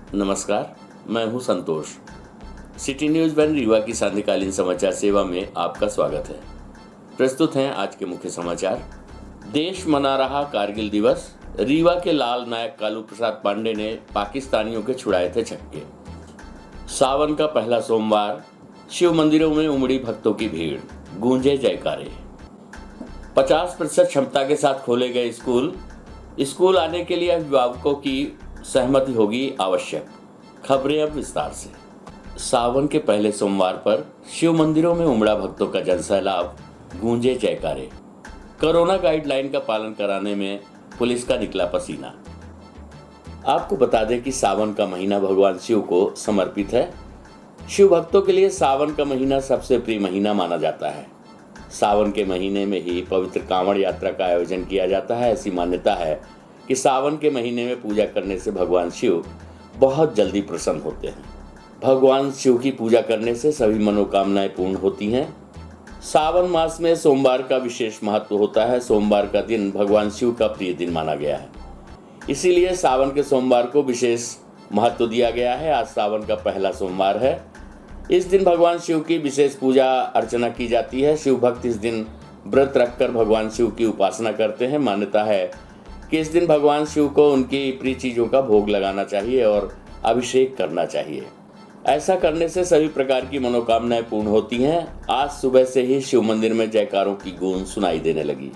नमस्कार, मैं हूं संतोष। सिटी न्यूज़ वन रीवा की सांध्यकालीन समाचार सेवा में आपका स्वागत है। प्रस्तुत हैं आज के मुख्य समाचार। देश मना रहा कारगिल दिवस। रीवा के लाल नायक कालू प्रसाद पांडे ने पाकिस्तानियों के छुड़ाए थे छक्के। सावन का पहला सोमवार, शिव मंदिरों में उमड़ी भक्तों की भीड़, गूंजे जयकारे। 50% क्षमता के साथ खोले गए स्कूल आने के लिए अभिभावकों की सहमति होगी आवश्यक। खबरें अब विस्तार से। सावन के पहले सोमवार पर शिव मंदिरों में उमड़ा भक्तों का जनसैलाब, गूंजे जयकारे। कोरोना गाइडलाइन का पालन कराने में पुलिस का निकला पसीना। आपको बता दें कि सावन का महीना भगवान शिव को समर्पित है। शिव भक्तों के लिए सावन का महीना सबसे प्रिय महीना माना जाता है। सावन के महीने में ही पवित्र कांवड़ यात्रा का आयोजन किया जाता है। ऐसी मान्यता है कि सावन के महीने में पूजा करने से भगवान शिव बहुत जल्दी प्रसन्न होते हैं। भगवान शिव की पूजा करने से सभी मनोकामनाएं पूर्ण होती हैं। सावन मास में सोमवार का विशेष महत्व होता है। सोमवार का दिन भगवान शिव का प्रिय दिन माना गया है, इसीलिए सावन के सोमवार को विशेष महत्व दिया गया है। आज सावन का पहला सोमवार है। इस दिन भगवान शिव की विशेष पूजा अर्चना की जाती है। शिव भक्त इस दिन व्रत रखकर भगवान शिव की उपासना करते हैं। मान्यता है कि इस दिन भगवान शिव को उनकी प्रिय चीज़ों का भोग लगाना चाहिए और अभिषेक करना चाहिए। ऐसा करने से सभी प्रकार की मनोकामनाएं पूर्ण होती हैं। आज सुबह से ही शिव मंदिर में जयकारों की गूंज सुनाई देने लगी।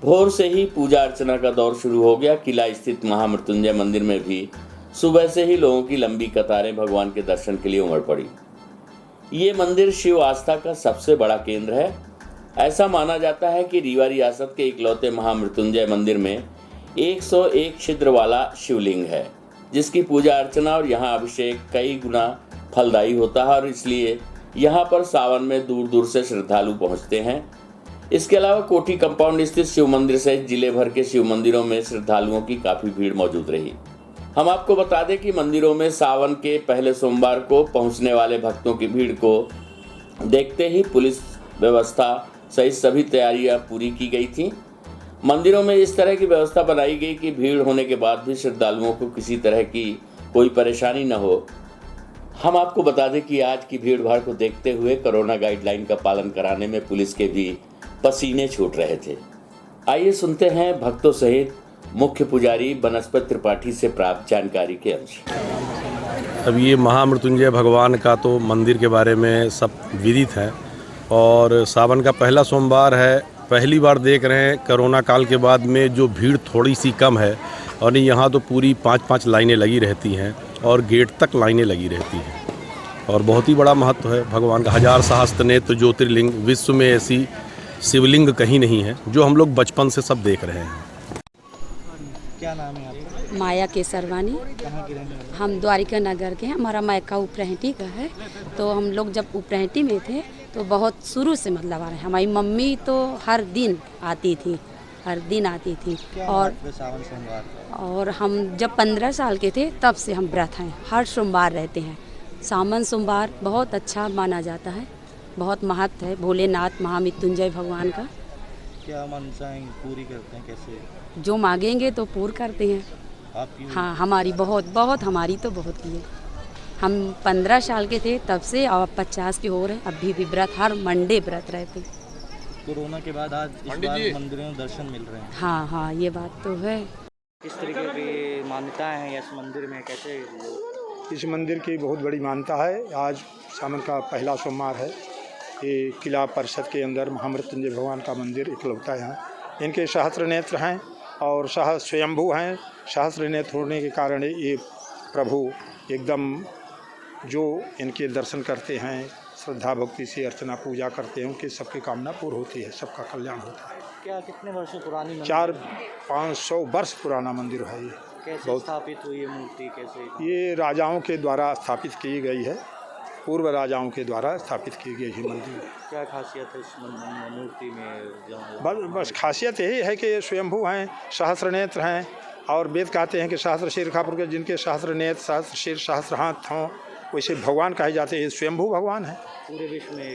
भोर से ही पूजा अर्चना का दौर शुरू हो गया। किला स्थित महामृत्युंजय मंदिर में भी सुबह से ही लोगों की लंबी कतारें भगवान के दर्शन के लिए उमड़ पड़ी। ये मंदिर शिव आस्था का सबसे बड़ा केंद्र है। ऐसा माना जाता है कि रीवा रियासत के इकलौते महामृत्युंजय मंदिर में 101 छिद्र वाला शिवलिंग है, जिसकी पूजा अर्चना और यहाँ अभिषेक कई गुना फलदायी होता है और इसलिए यहाँ पर सावन में दूर दूर से श्रद्धालु पहुँचते हैं। इसके अलावा कोठी कंपाउंड स्थित शिव मंदिर सहित जिले भर के शिव मंदिरों में श्रद्धालुओं की काफ़ी भीड़ मौजूद रही। हम आपको बता दें कि मंदिरों में सावन के पहले सोमवार को पहुँचने वाले भक्तों की भीड़ को देखते ही पुलिस व्यवस्था सहित सभी तैयारियां पूरी की गई थी। मंदिरों में इस तरह की व्यवस्था बनाई गई कि भीड़ होने के बाद भी श्रद्धालुओं को किसी तरह की कोई परेशानी न हो। हम आपको बता दें कि आज की भीड़ भाड़ को देखते हुए कोरोना गाइडलाइन का पालन कराने में पुलिस के भी पसीने छूट रहे थे। आइए सुनते हैं भक्तों सहित मुख्य पुजारी बनस्पत त्रिपाठी से प्राप्त जानकारी के अंश। अब ये महामृत्युंजय भगवान का तो मंदिर के बारे में सब विदित है और सावन का पहला सोमवार है। पहली बार देख रहे हैं कोरोना काल के बाद में जो भीड़ थोड़ी सी कम है और यहाँ तो पूरी 5-5 लाइनें लगी रहती हैं और गेट तक लाइनें लगी रहती हैं और बहुत ही बड़ा महत्व है भगवान का। 1000 सहस्त्र नेत्र ज्योतिर्लिंग, विश्व में ऐसी शिवलिंग कहीं नहीं है, जो हम लोग बचपन से सब देख रहे हैं। क्या नाम है आपका? माया केसरवानी। कहाँ की रहने वाली? हम द्वारिका नगर के हैं। हमारा मायका उपरहटी का है। तो हम लोग जब उपरहटी में थे तो बहुत शुरू से मतलब आ रहे हैं। हमारी मम्मी तो हर दिन आती थी। सावन सोमवार का? और हम जब 15 साल के थे तब से हम व्रत हैं, हर सोमवार रहते हैं। सावन सोमवार बहुत अच्छा माना जाता है, बहुत महत्व है भोलेनाथ महामृत्युंजय भगवान का। क्या मनसाएं पूरी करते हैं? कैसे? जो मांगेंगे तो पूर्ण करते हैं। आपकी? हाँ, हमारी बहुत हमारी तो बहुत की है। हम 15 साल के थे तब से और 50 के हो रहे, अभी भी व्रत, हर मंडे व्रत रहते। कोरोना के बाद आज इस बार मंदिरों में दर्शन मिल रहे हैं। हाँ, ये बात तो है। किस तरीके की मान्यताएं हैं इस मंदिर में? कैसे? इस मंदिर की बहुत बड़ी मान्यता है। आज सावन का पहला सोमवार है। ये किला परिषद के अंदर महामृत्युंजय भगवान का मंदिर इकलौता है। इनके सहस्त्र नेत्र हैं और स्वयंभू हैं। सहस्त्र नेत्र होने के कारण ये प्रभु एकदम जो इनके दर्शन करते हैं, श्रद्धा भक्ति से अर्चना पूजा करते हैं, उनकी सबकी कामना पूर्ण होती है, सबका कल्याण होता है। क्या कितने वर्षों पुरानी मंदिर? 400-500 वर्ष पुराना मंदिर है ये। कैसे स्थापित हुई ये मूर्ति? कैसे? ये राजाओं के द्वारा स्थापित की गई है, पूर्व राजाओं के द्वारा स्थापित की गई है मंदिर। क्या खासियत है इस मूर्ति में? बस खासियत यही है कि ये स्वयंभू हैं, सहस्त्र नेत्र हैं और वेद कहते हैं कि सहस्त्र शीर खापुर के जिनके सहस्त्र नेत्र, सहस्त्र शीर, सहस्त्र हाथ हों, वैसे भगवान कहे जाते हैं। स्वयंभू भगवान है,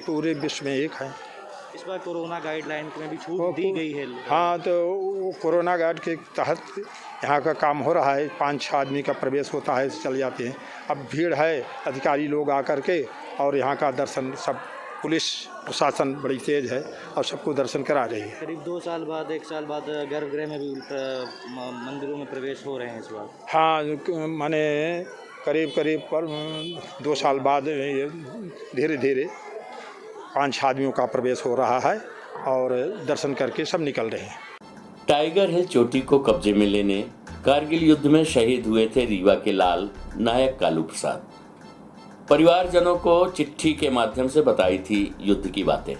पूरे विश्व में एक है। इस बार कोरोना गाइडलाइन में भी छूट दी गई है। हाँ, तो वो कोरोना गाइड के तहत यहाँ का काम हो रहा है। 5-6 आदमी का प्रवेश होता है, चल जाते हैं। अब भीड़ है, अधिकारी लोग आकर के और यहाँ का दर्शन, सब पुलिस प्रशासन बड़ी तेज है और सबको दर्शन करा रही है। करीब 2 साल बाद, 1 साल बाद गर्भगृह में भी मंदिरों में प्रवेश हो रहे हैं इस बार। हाँ, माने करीब पर 2 साल बाद धीरे धीरे 5 आदमियों का प्रवेश हो रहा है और दर्शन करके सब निकल रहे हैं। टाइगर हिल चोटी को कब्जे में लेने कारगिल युद्ध में शहीद हुए थे रीवा के लाल नायक कालू प्रसाद। परिवारजनों को चिट्ठी के माध्यम से बताई थी युद्ध की बातें।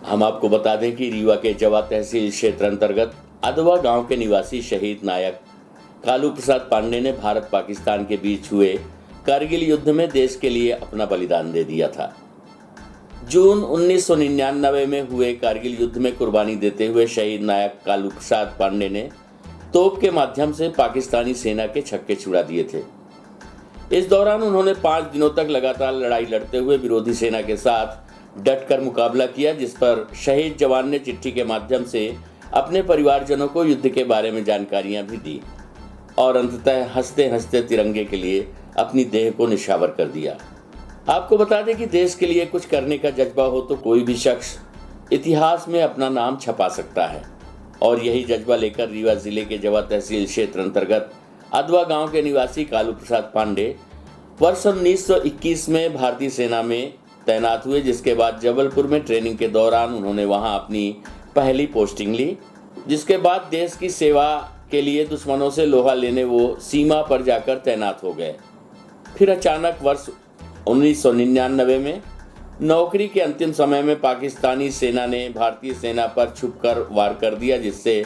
हम आपको बता दें कि रीवा के जवा तहसील क्षेत्र अंतर्गत अदवा गांव के निवासी शहीद नायक कालू प्रसाद पांडे ने भारत पाकिस्तान के बीच हुए कारगिल युद्ध में देश के लिए अपना बलिदान दे दिया था। जून 1999 में हुए कारगिल युद्ध में कुर्बानी देते हुए शहीद नायक कालू प्रसाद पांडे ने तोप के माध्यम से पाकिस्तानी सेना के छक्के छुड़ा दिए थे। इस दौरान उन्होंने 5 दिनों तक लगातार लड़ाई लड़ते हुए विरोधी सेना के साथ डटकर मुकाबला किया, जिस पर शहीद जवान ने चिट्ठी के माध्यम से अपने परिवारजनों को युद्ध के बारे में जानकारियां भी दी और अंततः हंसते हंसते तिरंगे के लिए अपनी देह को निछावर कर दिया। आपको बता दें कि देश के लिए कुछ करने का जज्बा हो तो कोई भी शख्स इतिहास में अपना नाम छपा सकता है और यही जज्बा लेकर रीवा जिले के जवा तहसील क्षेत्र अंतर्गत अदवा गांव के निवासी कालू प्रसाद पांडे वर्ष 1921 में भारतीय सेना में तैनात हुए, जिसके बाद जबलपुर में ट्रेनिंग के दौरान उन्होंने वहां अपनी पहली पोस्टिंग ली। जिसके बाद देश की सेवा के लिए दुश्मनों से लोहा लेने वो सीमा पर जाकर तैनात हो गए। फिर अचानक वर्ष 1999 में नौकरी के अंतिम समय में पाकिस्तानी सेना ने भारतीय सेना पर छुपकर वार कर दिया, जिससे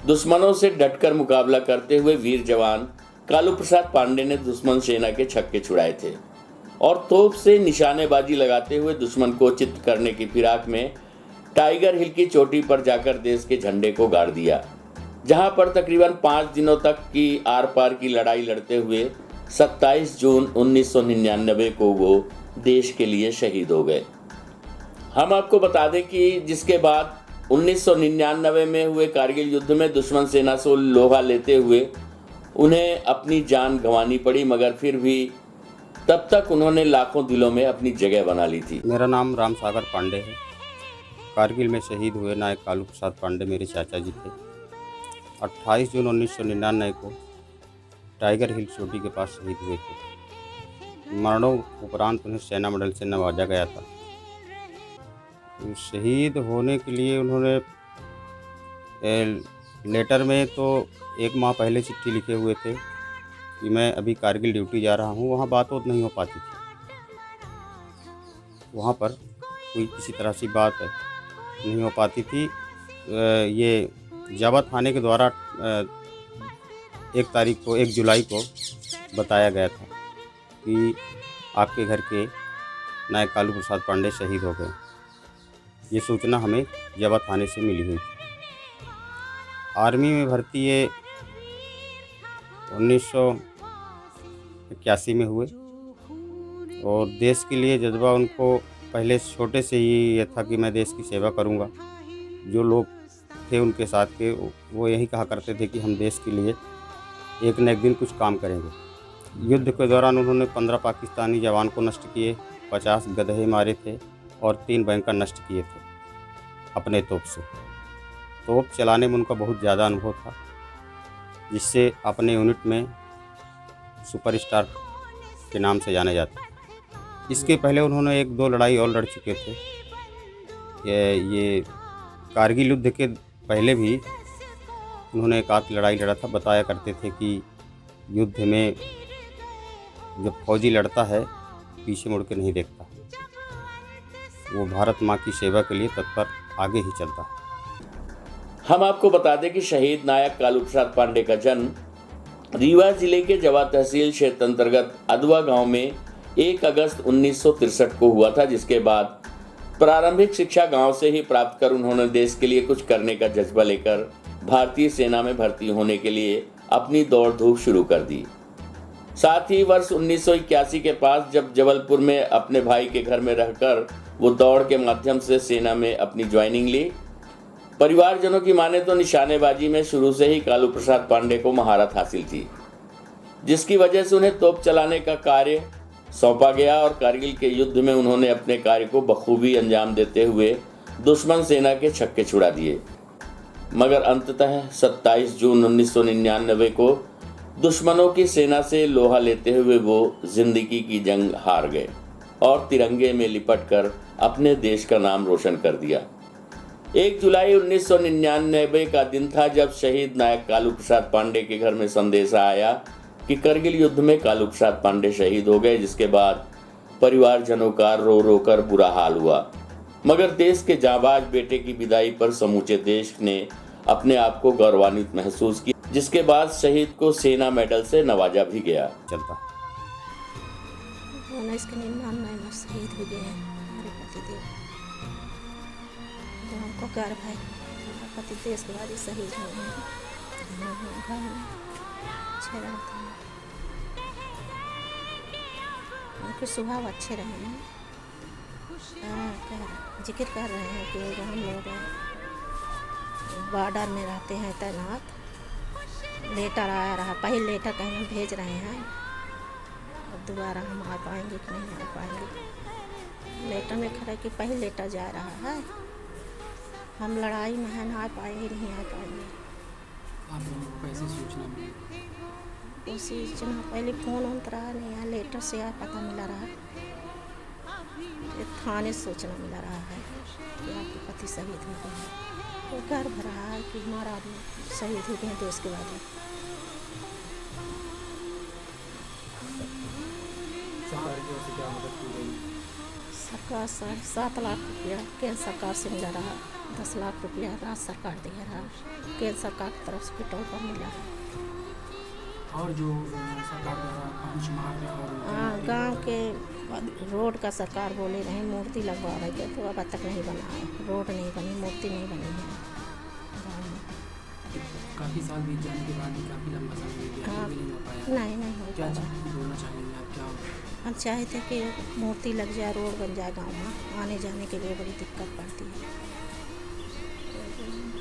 दुश्मनों से डटकर मुकाबला करते हुए वीर जवान कालू प्रसाद पांडे ने दुश्मन सेना के छक्के छुड़ाए थे और तोप से निशानेबाजी लगाते हुए दुश्मन को चित्त करने की फिराक में टाइगर हिल की चोटी पर जाकर देश के झंडे को गाड़ दिया, जहां पर तकरीबन 5 दिनों तक की आर पार की लड़ाई लड़ते हुए 27 जून 1999 को वो देश के लिए शहीद हो गए। हम आपको बता दें कि जिसके बाद 1999 में हुए कारगिल युद्ध में दुश्मन सेना से लोहा लेते हुए उन्हें अपनी जान गंवानी पड़ी, मगर फिर भी तब तक उन्होंने लाखों दिलों में अपनी जगह बना ली थी। मेरा नाम राम सागर पांडे है। कारगिल में शहीद हुए नायक कालू प्रसाद पांडे मेरे चाचा जी थे। 28 जून 1999 को टाइगर हिल चोटी के पास शहीद हुए थे। मरणों उपरांत उन्हें सेना मेडल से नवाजा गया था। तो शहीद होने के लिए उन्होंने लेटर में तो 1 माह पहले चिट्ठी लिखे हुए थे कि मैं अभी कारगिल ड्यूटी जा रहा हूँ। वहाँ बात नहीं हो पाती थी, वहाँ पर कोई किसी तरह से बात नहीं हो पाती थी। ये जावा थाने के द्वारा 1 जुलाई को बताया गया था कि आपके घर के नायक कालू प्रसाद पांडे शहीद हो गए। ये सूचना हमें जावा थाने से मिली हुई थी। आर्मी में भर्ती ये 1981 में हुए और देश के लिए जज्बा उनको पहले छोटे से ही ये था कि मैं देश की सेवा करूंगा। जो लोग थे उनके साथ के वो यही कहा करते थे कि हम देश के लिए एक न एक दिन कुछ काम करेंगे। युद्ध के दौरान उन्होंने 15 पाकिस्तानी जवान को नष्ट किए, 50 गधे मारे थे और 3 बैंकर नष्ट किए थे अपने तोप से। तोप चलाने में उनका बहुत ज़्यादा अनुभव था, जिससे अपने यूनिट में सुपरस्टार के नाम से जाने जाते। इसके पहले उन्होंने 1-2 लड़ाई और लड़ चुके थे। ये कारगिल युद्ध के पहले भी उन्होंने एक आध लड़ाई लड़ा था। बताया करते थे कि युद्ध में जब फौजी लड़ता है पीछे मुड़ के नहीं देखता, वो भारत माँ की सेवा के लिए तत्पर आगे ही चलता है। हम आपको बता दें कि शहीद नायक कालू प्रसाद पांडे का जन्म रीवा जिले के जवा तहसील क्षेत्र अंतर्गत अदवा गांव में 1 अगस्त 1963 को हुआ था, जिसके बाद प्रारंभिक शिक्षा गांव से ही प्राप्त कर उन्होंने देश के लिए कुछ करने का जज्बा लेकर भारतीय सेना में भर्ती होने के लिए अपनी दौड़ धूप शुरू कर दी। साथ ही वर्ष 1981 के पास जब जबलपुर में अपने भाई के घर में रहकर वो दौड़ के माध्यम से सेना में अपनी ज्वाइनिंग ली। परिवारजनों की माने तो निशानेबाजी में शुरू से ही कालू प्रसाद पांडे को महारत हासिल थी, जिसकी वजह से उन्हें तोप चलाने का कार्य सौंपा गया और कारगिल के युद्ध में उन्होंने अपने कार्य को बखूबी अंजाम देते हुए दुश्मन सेना के छक्के छुड़ा दिए। मगर अंततः 27 जून 1999 को दुश्मनों की सेना से लोहा लेते हुए वो जिंदगी की जंग हार गए और तिरंगे में लिपटकर अपने देश का नाम रोशन कर दिया। 1 जुलाई 1999 का दिन था जब शहीद नायक कालू प्रसाद पांडे के घर में संदेशा आया कि करगिल युद्ध में कालू प्रसाद पांडे शहीद हो गए, जिसके बाद परिवारजनों का रो रो कर बुरा हाल हुआ। मगर देश के जाबाज बेटे की विदाई पर समूचे देश ने अपने आप को गौरवान्वित महसूस किया, जिसके बाद शहीद को सेना मेडल से नवाजा भी गया। चलता 1999 में शहीद हो गए हैं हमारे पतिदेव, तो हमको गर्व है हमारे पतिदेव के बाद ही शहीद हुए हैं। घर में अच्छे रहते हैं, उनके स्वभाव अच्छे रहे हैं। जिक्र कर रहे हैं कि हम लोग बॉर्डर में रहते हैं तैनात, लेटर आया रहा, पहले लेटर कहीं भेज रहे हैं, अब दोबारा हम आ पाएंगे कि नहीं आ पाएंगे। लेटर में खड़ा कि पहले लेटर जा रहा है, हम लड़ाई में है, ना आ पाएंगे नहीं आ पाएंगे। आप लोगों को कैसे सूचना मिली? सूचना पहले फ़ोन उन रहा नहीं है, लेटर से आ पता मिला रहा, थाने सूचना मिला रहा है कि आपके पति शहीद हो गए हैं। तो गर्व रहा है कि हमारा आदमी शहीद हो गए देश के बाद। सरकार की ओर से क्या मदद की गई? सरकार 7 लाख रुपया केंद्र सरकार से मिला रहा, 10 लाख रुपया राज्य सरकार दिया रहा, केंद्र सरकार की तरफ से पेट्रोल पर मिला रहा। और जो सरकार द्वारा पहुँच मार्ग और गांव के रोड का सरकार बोले रहे मूर्ति लगवा रहे थे, तो अब तक नहीं बना है, रोड नहीं बनी, मूर्ति नहीं बनी है गाँव में। काफ़ी साल बीत जाने के बाद भी काफ़ी लंबा समय बीत गया, हाँ, अभी नहीं हो पाया। नहीं हो क्या पाया। बोलना चाहेंगे आप? क्या हम चाहते कि मूर्ति लग जाए, रोड बन जाए, गाँव में आने जाने के लिए बड़ी दिक्कत पड़ती है।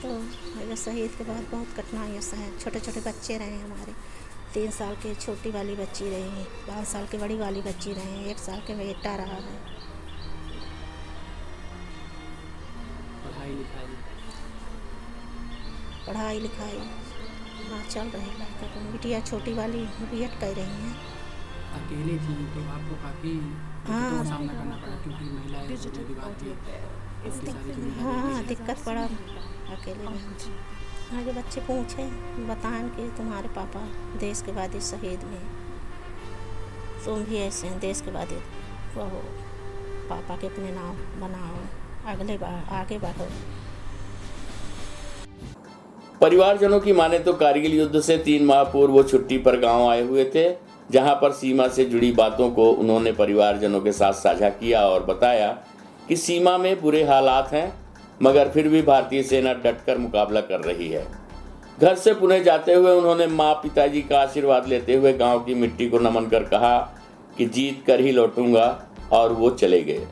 तो मेरे शहीद के बाद बहुत कठिनाइयाँ हैं। छोटे छोटे बच्चे रहे हमारे, 3 साल के छोटी वाली बच्ची रही, 5 साल की बड़ी वाली बच्ची रही, 1 साल के बेटा रहा है। पढ़ाई लिखाई हाँ चल रही है। लड़के को बिटिया छोटी वाली B.Ed कर रही हैं। अकेले थी तो आपको काफ़ी दिक्कतों का सामना करना पड़ा, क्योंकि महिलाएं विवाद थी। हाँ दिक्कत पड़ा अकेले में। आगे बच्चे पूछे बताएं कि तुम्हारे पापा देश के बाद शहीद में, तुम भी ऐसे हैं, देश के बाद वो पापा के अपने नाम बनाओ, अगले बार आगे बढ़ो। परिवारजनों की माने तो कारगिल युद्ध से 3 माह पूर्व वो छुट्टी पर गांव आए हुए थे, जहां पर सीमा से जुड़ी बातों को उन्होंने परिवारजनों के साथ साझा किया और बताया कि सीमा में बुरे हालात हैं, मगर फिर भी भारतीय सेना डटकर मुकाबला कर रही है। घर से पुणे जाते हुए उन्होंने माँ पिताजी का आशीर्वाद लेते हुए गांव की मिट्टी को नमन कर कहा कि जीत कर ही लौटूंगा, और वो चले गए।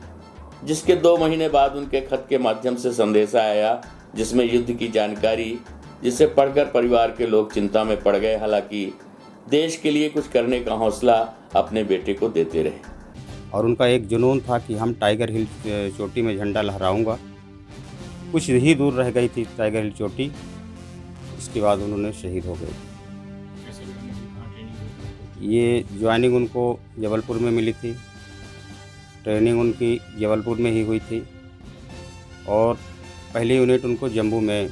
जिसके 2 महीने बाद उनके खत के माध्यम से संदेशा आया, जिसमें युद्ध की जानकारी, जिसे पढ़कर परिवार के लोग चिंता में पड़ गए। हालांकि देश के लिए कुछ करने का हौसला अपने बेटे को देते रहे। और उनका एक जुनून था कि हम टाइगर हिल चोटी में झंडा लहराऊंगा। कुछ ही दूर रह गई थी टाइगर हिल चोटी, इसके बाद उन्होंने शहीद हो गए। ये ज्वाइनिंग उनको जबलपुर में मिली थी, ट्रेनिंग उनकी जबलपुर में ही हुई थी, और पहली यूनिट उनको जम्मू में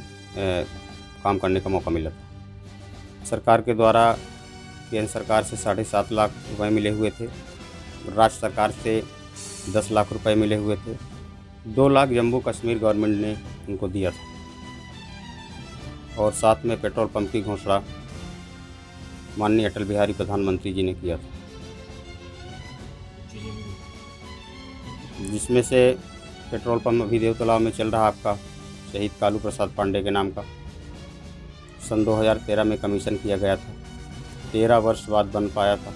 काम करने का मौका मिला था। सरकार के द्वारा केंद्र सरकार से 7.5 लाख रुपए मिले हुए थे, राज्य सरकार से 10 लाख रुपए मिले हुए थे, 2 लाख जम्मू कश्मीर गवर्नमेंट ने उनको दिया था, और साथ में पेट्रोल पंप की घोषणा माननीय अटल बिहारी प्रधानमंत्री जी ने किया था। जिसमें से पेट्रोल पंप अभी देव तालाब में चल रहा आपका शहीद कालू प्रसाद पांडे के नाम का। सन 2013 में कमीशन किया गया था, 13 वर्ष बाद बन पाया था।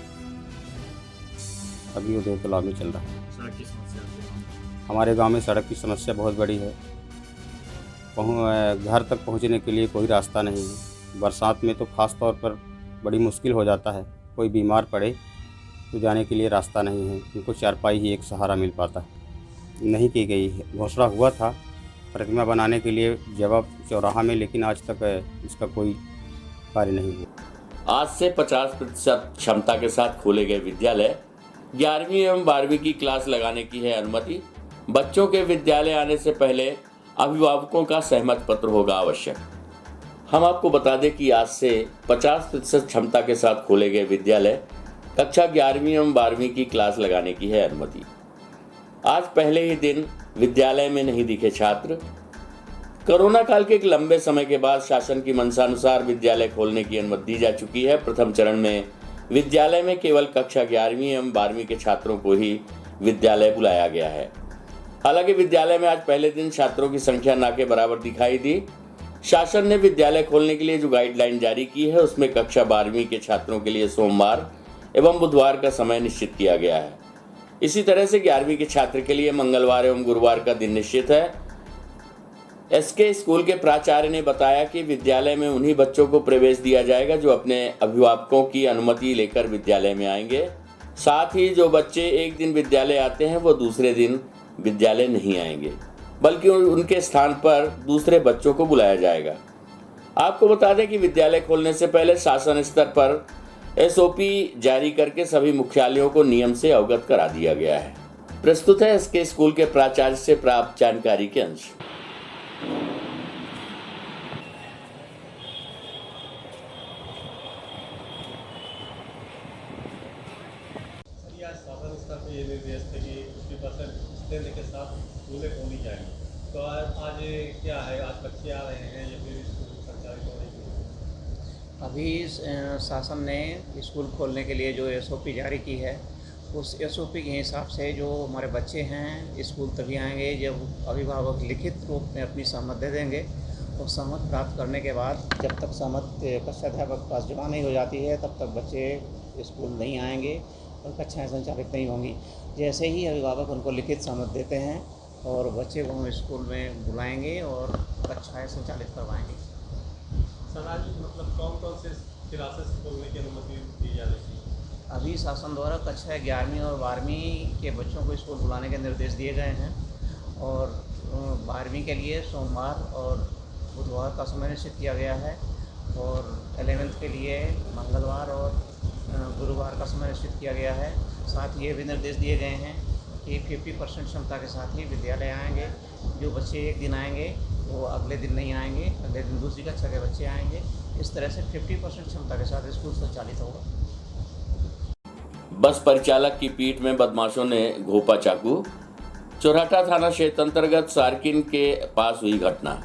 अभी वो देव तालाब में चल रहा है। सड़क की समस्या हमारे गांव में सड़क की समस्या बहुत बड़ी है। घर तक पहुंचने के लिए कोई रास्ता नहीं है। बरसात में तो ख़ास तौर पर बड़ी मुश्किल हो जाता है। कोई बीमार पड़े तो जाने के लिए रास्ता नहीं है। उनको चारपाई ही एक सहारा मिल पाता है। नहीं की गई है। घोषणा हुआ था प्रतिमा बनाने के लिए जवाब चौराहा में, लेकिन आज तक इसका कोई कार्य नहीं हुआ। आज से 50% क्षमता के साथ खोले गए विद्यालय 11वीं एवं 12वीं की क्लास लगाने की है अनुमति। बच्चों के विद्यालय आने से पहले अभिभावकों का सहमत पत्र होगा आवश्यक। हम आपको बता दें कि आज से 50% क्षमता के साथ खोले गए विद्यालय कक्षा 11वीं एवं 12वीं की क्लास लगाने की है अनुमति। आज पहले ही दिन विद्यालय में नहीं दिखे छात्र। कोरोना काल के एक लंबे समय के बाद शासन की मंशानुसार विद्यालय खोलने की अनुमति दी जा चुकी है। प्रथम चरण में विद्यालय में केवल कक्षा 11वीं एवं 12वीं के छात्रों को ही विद्यालय बुलाया गया है। हालांकि विद्यालय में आज पहले दिन छात्रों की संख्या ना के बराबर दिखाई दी। शासन ने विद्यालय खोलने के लिए जो गाइडलाइन जारी की है उसमें कक्षा 12वीं के छात्रों के लिए सोमवार एवं बुधवार का समय निश्चित किया गया है। इसी तरह से 11वीं के छात्र के लिए मंगलवार एवं गुरुवार का दिन निश्चित है। एसके स्कूल के प्राचार्य ने बताया कि विद्यालय में उन्हीं बच्चों को प्रवेश दिया जाएगा जो अपने अभिभावकों की अनुमति लेकर विद्यालय में आएंगे। साथ ही जो बच्चे एक दिन विद्यालय आते हैं वो दूसरे दिन विद्यालय नहीं आएंगे, बल्कि उनके स्थान पर दूसरे बच्चों को बुलाया जाएगा। आपको बता दें कि विद्यालय खोलने से पहले शासन स्तर पर एसओपी जारी करके सभी मुख्यालयों को नियम से अवगत करा दिया गया है। प्रस्तुत है इसके स्कूल के प्राचार्य से प्राप्त जानकारी के अंश। शासन स्तर पर ये निर्देश थे कि 50% के साथ स्कूलें खोली जाएंगी, तो आज क्या है? आज बच्चे आ रहे हैं या फिर स्कूल संचालित हो रही है? अभी शासन ने स्कूल खोलने के लिए जो एसओपी जारी की है उस एसओपी के हिसाब से जो हमारे बच्चे हैं स्कूल तभी आएंगे जब अभिभावक लिखित रूप में अपनी सहमति दे देंगे। और सहमति प्राप्त करने के बाद जब तक सहमति कक्षाध्यापक के पास जमा नहीं हो जाती है तब तक बच्चे स्कूल नहीं आएंगे और कक्षाएँ संचालित नहीं होंगी। जैसे ही अभिभावक उनको लिखित सहमति देते हैं और बच्चे को हम स्कूल में बुलाएंगे और कक्षाएँ संचालित करवाएंगे। सर आज मतलब कौन से क्लासेस खोलने की अनुमति दी जा रही है? अभी शासन द्वारा कक्षा 11वीं और 12वीं के बच्चों को स्कूल बुलाने के निर्देश दिए गए हैं और 12वीं के लिए सोमवार और बुधवार का समय निश्चित किया गया है और 11th के लिए मंगलवार और गुरुवार का समय निश्चित किया गया है। साथ ये भी निर्देश दिए गए हैं कि 50% क्षमता के साथ ही विद्यालय आएंगे। जो बच्चे एक दिन आएंगे वो अगले दिन नहीं आएंगे, अगले दिन दूसरी कक्षा के बच्चे आएंगे। इस तरह से 50% क्षमता के साथ स्कूल संचालित होगा। बस परिचालक की पीठ में बदमाशों ने घोंपा चाकू। चौराटा थाना क्षेत्र अंतर्गत सार्किन के पास हुई घटना।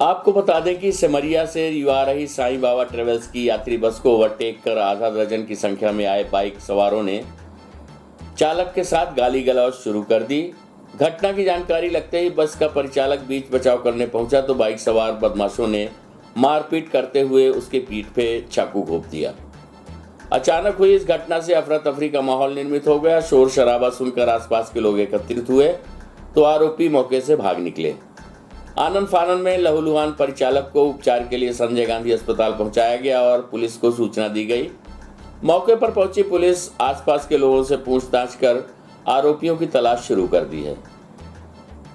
आपको बता दें कि सिमरिया से रीवा आ रही साईं बाबा ट्रेवल्स की यात्री बस को ओवरटेक कर आधा दर्जन की संख्या में आए बाइक सवारों ने चालक के साथ गाली गलौज शुरू कर दी। घटना की जानकारी लगते ही बस का परिचालक बीच बचाव करने पहुंचा तो बाइक सवार बदमाशों ने मारपीट करते हुए उसके पीठ पे चाकू घोंप दिया। अचानक हुई इस घटना से अफरा तफरी का माहौल निर्मित हो गया। शोर शराबा सुनकर आसपास के लोग एकत्रित हुए तो आरोपी मौके से भाग निकले। आनन फानन में लहूलुहान परिचालक को उपचार के लिए संजय गांधी अस्पताल पहुंचाया गया और पुलिस को सूचना दी गई। मौके पर पहुंची पुलिस आसपास के लोगों से पूछताछ कर आरोपियों की तलाश शुरू कर दी है।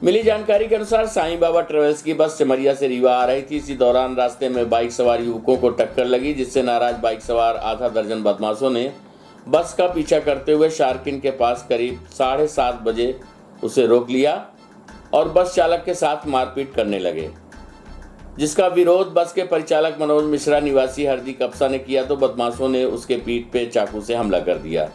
मिली जानकारी के अनुसार साईं बाबा ट्रेवल्स की बस सिमरिया से रीवा आ रही थी। इसी दौरान रास्ते में बाइक सवार युवकों को टक्कर लगी, जिससे नाराज बाइक सवार आधा दर्जन बदमाशों ने बस का पीछा करते हुए शार्किन के पास करीब 7:30 बजे उसे रोक लिया और बस चालक के साथ मारपीट करने लगे, जिसका विरोध बस के परिचालक मनोज मिश्रा निवासी हरदी कप्सा ने किया तो बदमाशों ने उसके पीठ पे चाकू से हमला कर दिया।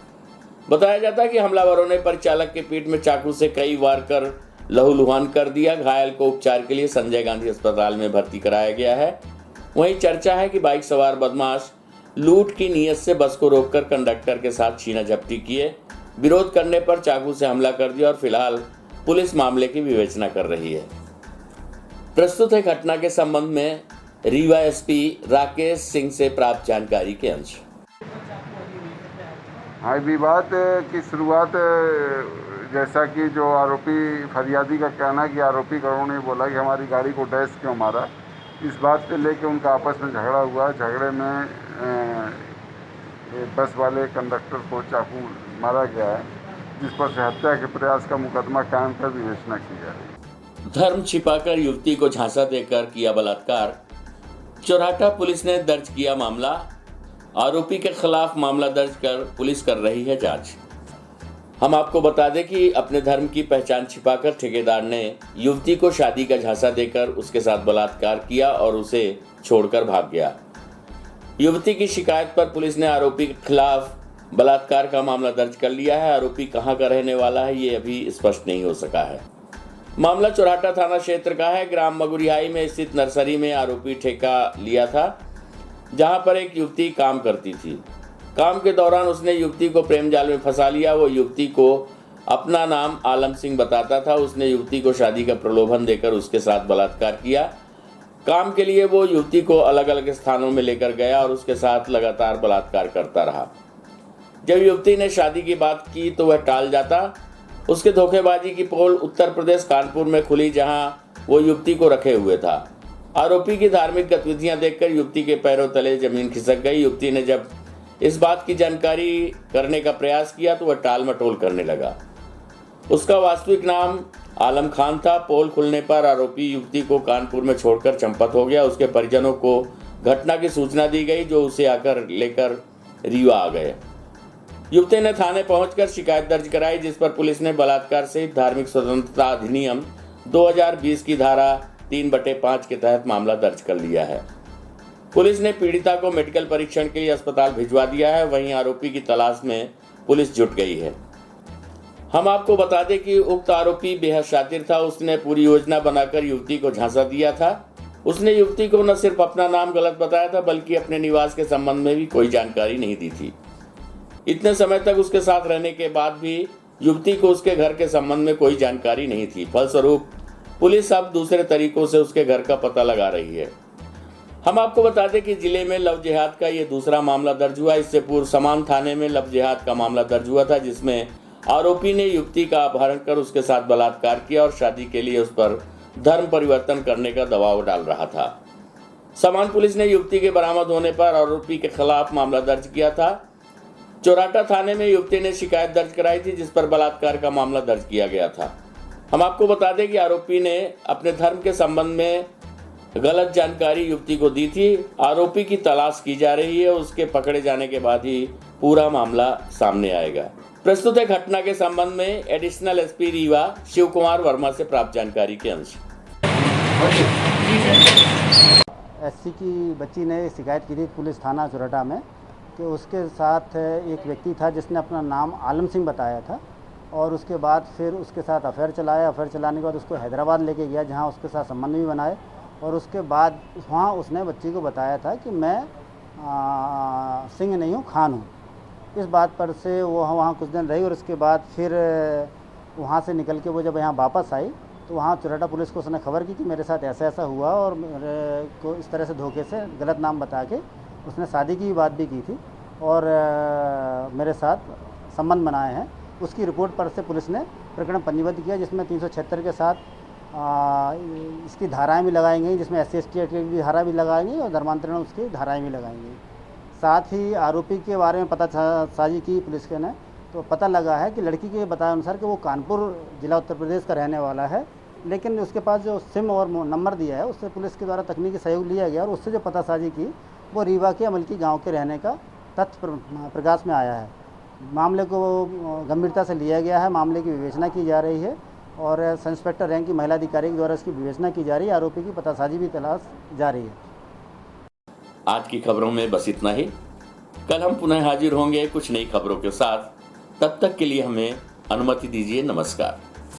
बताया जाता है कि हमलावरों ने परिचालक के पीठ में चाकू से कई वार कर लहूलुहान कर दिया। घायल को उपचार के लिए संजय गांधी अस्पताल में भर्ती कराया गया है। वहीं चर्चा है कि बाइक सवार बदमाश लूट की नीयत से बस को रोककर कंडक्टर के साथ छीना झपटी किए। विरोध करने पर चाकू से हमला कर दिया और फिलहाल पुलिस मामले की विवेचना कर रही है। प्रस्तुत है घटना के संबंध में रीवा एसपी राकेश सिंह से प्राप्त जानकारी के अंश। हाँ, विवाद की शुरुआत जैसा कि जो आरोपी फरियादी का कहना है कि आरोपी करोड़ ने बोला कि हमारी गाड़ी को डैश क्यों मारा, इस बात पे लेके उनका आपस में झगड़ा हुआ। झगड़े में बस वाले कंडक्टर को चाकू मारा गया है, जिस पर से हत्या के प्रयास का मुकदमा कायम कर विवेचना की जा रही है। धर्म छिपाकर युवती को झांसा देकर किया बलात्कार, चौराटा पुलिस ने दर्ज किया मामला। आरोपी के खिलाफ मामला दर्ज कर पुलिस कर रही है जांच। हम आपको बता दें कि अपने धर्म की पहचान छिपाकर ठेकेदार ने युवती को शादी का झांसा देकर उसके साथ बलात्कार किया और उसे छोड़कर भाग गया। युवती की शिकायत पर पुलिस ने आरोपी के खिलाफ बलात्कार का मामला दर्ज कर लिया है। आरोपी कहां का रहने वाला है ये अभी स्पष्ट नहीं हो सका है। मामला चौराटा थाना क्षेत्र का है। ग्राम मगुरियाई में स्थित नर्सरी में आरोपी ठेका लिया था, जहां पर एक युवती काम करती थी। काम के दौरान उसने युवती को प्रेम जाल में फंसा लिया। वो युवती को अपना नाम आलम सिंह बताता था। उसने युवती को शादी का प्रलोभन देकर उसके साथ बलात्कार किया। काम के लिए वो युवती को अलग अलग स्थानों में लेकर गया और उसके साथ लगातार बलात्कार करता रहा। जब युवती ने शादी की बात की तो वह टाल जाता। उसके धोखेबाजी की पोल उत्तर प्रदेश कानपुर में खुली, जहां वो युवती को रखे हुए था। आरोपी की धार्मिक गतिविधियां देखकर युवती के पैरों तले जमीन खिसक गई। युवती ने जब इस बात की जानकारी करने का प्रयास किया तो वह टाल मटोल करने लगा। उसका वास्तविक नाम आलम खान था। पोल खुलने पर आरोपी युवती को कानपुर में छोड़कर चंपत हो गया। उसके परिजनों को घटना की सूचना दी गई, जो उसे आकर लेकर रीवा आ गए। युवती ने थाने पहुंचकर शिकायत दर्ज कराई, जिस पर पुलिस ने बलात्कार सहित धार्मिक स्वतंत्रता अधिनियम 2020 की धारा 3/5 के तहत मामला दर्ज कर लिया है। पुलिस ने पीड़िता को मेडिकल परीक्षण के लिए अस्पताल भिजवा दिया है। वहीं आरोपी की तलाश में पुलिस जुट गई है। हम आपको बता दें कि उक्त आरोपी बेहद शातिर था। उसने पूरी योजना बनाकर युवती को झांसा दिया था। उसने युवती को न सिर्फ अपना नाम गलत बताया था, बल्कि अपने निवास के संबंध में भी कोई जानकारी नहीं दी थी। इतने समय तक उसके साथ रहने के बाद भी युवती को उसके घर के संबंध में कोई जानकारी नहीं थी। फलस्वरूप पुलिस अब दूसरे तरीकों से उसके घर का पता लगा रही है। हम आपको बता दें कि जिले में लव जिहाद का ये दूसरा मामला दर्ज हुआ। इससे पूर्व समान थाने में लव जिहाद का मामला दर्ज हुआ था, जिसमें आरोपी ने युवती का अपहरण कर उसके साथ बलात्कार किया और शादी के लिए उस पर धर्म परिवर्तन करने का दबाव डाल रहा था। समान पुलिस ने युवती के बरामद होने पर आरोपी के खिलाफ मामला दर्ज किया था। चौराटा थाने में युवती ने शिकायत दर्ज कराई थी, जिस पर बलात्कार का मामला दर्ज किया गया था। हम आपको बता दें कि आरोपी ने अपने धर्म के संबंध में गलत जानकारी युवती को दी थी। आरोपी की तलाश की जा रही है। उसके पकड़े जाने के बाद ही पूरा मामला सामने आएगा। प्रस्तुत है घटना के संबंध में एडिशनल एसपी रीवा शिव कुमार वर्मा से प्राप्त जानकारी के अंश। एससी की बच्ची ने शिकायत की थी पुलिस थाना चौराटा में कि उसके साथ एक व्यक्ति था जिसने अपना नाम आलम सिंह बताया था, और उसके बाद फिर उसके साथ अफेयर चलाया। अफेयर चलाने के बाद उसको हैदराबाद लेके गया, जहां उसके साथ संबंध भी बनाए, और उसके बाद वहाँ उसने बच्ची को बताया था कि मैं सिंह नहीं हूँ, खान हूँ। इस बात पर से वो वहाँ कुछ दिन रही, और उसके बाद फिर वहाँ से निकल के वो जब यहाँ वापस आई तो वहाँ चौराटा पुलिस को उसने खबर की कि मेरे साथ ऐसा ऐसा हुआ, और मेरे को इस तरह से धोखे से गलत नाम बता के उसने शादी की बात भी की थी और मेरे साथ संबंध बनाए हैं। उसकी रिपोर्ट पर से पुलिस ने प्रकरण पंजीबद्ध किया, जिसमें 376 के साथ इसकी धाराएं भी लगाई गई, जिसमें SC/ST एक्ट की धारा भी लगाई गई और धर्मांतरण उसकी धाराएं भी लगाई गई। साथ ही आरोपी के बारे में पता साजी की पुलिस के ने, तो पता लगा है कि लड़की के बताए अनुसार कि वो कानपुर जिला उत्तर प्रदेश का रहने वाला है, लेकिन उसके पास जो सिम और नंबर दिया है उससे पुलिस के द्वारा तकनीकी सहयोग लिया गया और उससे जो पता साजी की वो रीवा के अमलकी गाँव के रहने का तथ्य प्रकाश में आया है। मामले को गंभीरता से लिया गया है। मामले की विवेचना की जा रही है और सब इंस्पेक्टर रैंक की महिला अधिकारी के द्वारा इसकी विवेचना की जा रही है। आरोपी की पतासाजी भी तलाश जारी है। आज की खबरों में बस इतना ही। कल हम पुनः हाजिर होंगे कुछ नई खबरों के साथ। तब तक के लिए हमें अनुमति दीजिए। नमस्कार।